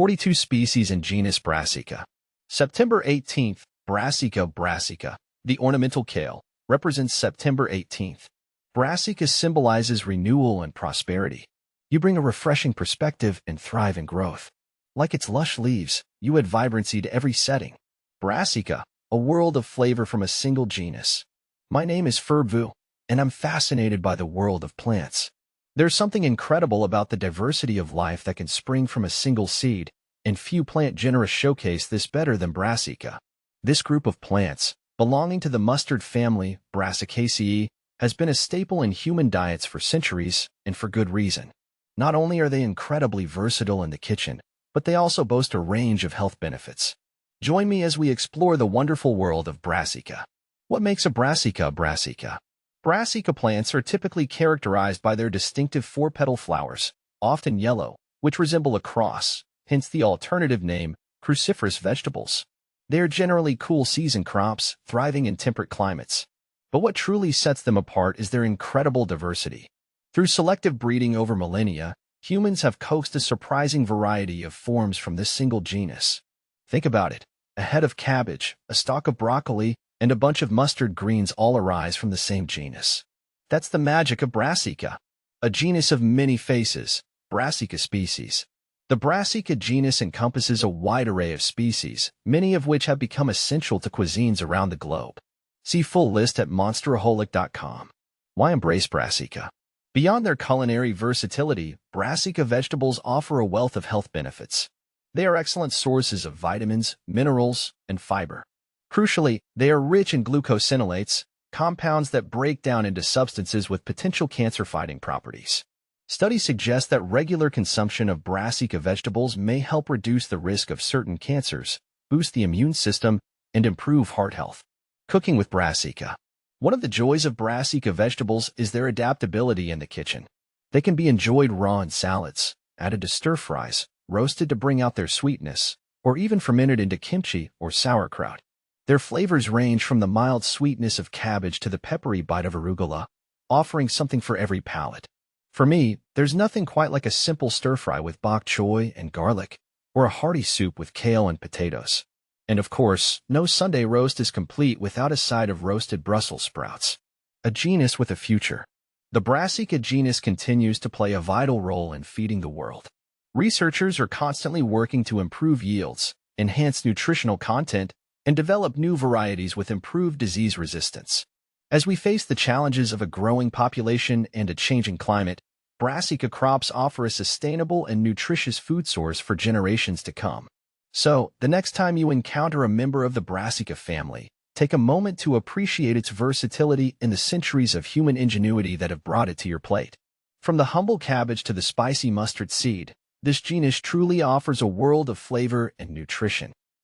42 species in genus Brassica. September 18th, Brassica. The ornamental kale represents September 18th. Brassica symbolizes renewal and prosperity. You bring a refreshing perspective and thrive in growth. Like its lush leaves, you add vibrancy to every setting. Brassica, a world of flavor from a single genus. My name is Vu, and I'm fascinated by the world of plants. There's something incredible about the diversity of life that can spring from a single seed, and few plant genera showcase this better than Brassica. This group of plants, belonging to the mustard family, Brassicaceae, has been a staple in human diets for centuries, and for good reason. Not only are they incredibly versatile in the kitchen, but they also boast a range of health benefits. Join me as we explore the wonderful world of Brassica. What makes a Brassica Brassica? Brassica plants are typically characterized by their distinctive four-petal flowers, often yellow, which resemble a cross, hence the alternative name, cruciferous vegetables. They are generally cool-season crops, thriving in temperate climates. But what truly sets them apart is their incredible diversity. Through selective breeding over millennia, humans have coaxed a surprising variety of forms from this single genus. Think about it. A head of cabbage, a stalk of broccoli, and a bunch of mustard greens all arise from the same genus. That's the magic of Brassica. A genus of many faces, Brassica species. The Brassica genus encompasses a wide array of species, many of which have become essential to cuisines around the globe. See full list at monsteraholic.com. Why embrace Brassica? Beyond their culinary versatility, Brassica vegetables offer a wealth of health benefits. They are excellent sources of vitamins, minerals, and fiber. Crucially, they are rich in glucosinolates, compounds that break down into substances with potential cancer-fighting properties. Studies suggest that regular consumption of Brassica vegetables may help reduce the risk of certain cancers, boost the immune system, and improve heart health. Cooking with Brassica. One of the joys of Brassica vegetables is their adaptability in the kitchen. They can be enjoyed raw in salads, added to stir-fries, roasted to bring out their sweetness, or even fermented into kimchi or sauerkraut. Their flavors range from the mild sweetness of cabbage to the peppery bite of arugula, offering something for every palate. For me, there's nothing quite like a simple stir-fry with bok choy and garlic, or a hearty soup with kale and potatoes. And of course, no Sunday roast is complete without a side of roasted Brussels sprouts. A genus with a future. The Brassica genus continues to play a vital role in feeding the world. Researchers are constantly working to improve yields, enhance nutritional content, and develop new varieties with improved disease resistance. As we face the challenges of a growing population and a changing climate, Brassica crops offer a sustainable and nutritious food source for generations to come. So, the next time you encounter a member of the Brassica family, take a moment to appreciate its versatility and the centuries of human ingenuity that have brought it to your plate. From the humble cabbage to the spicy mustard seed, this genus truly offers a world of flavor and nutrition.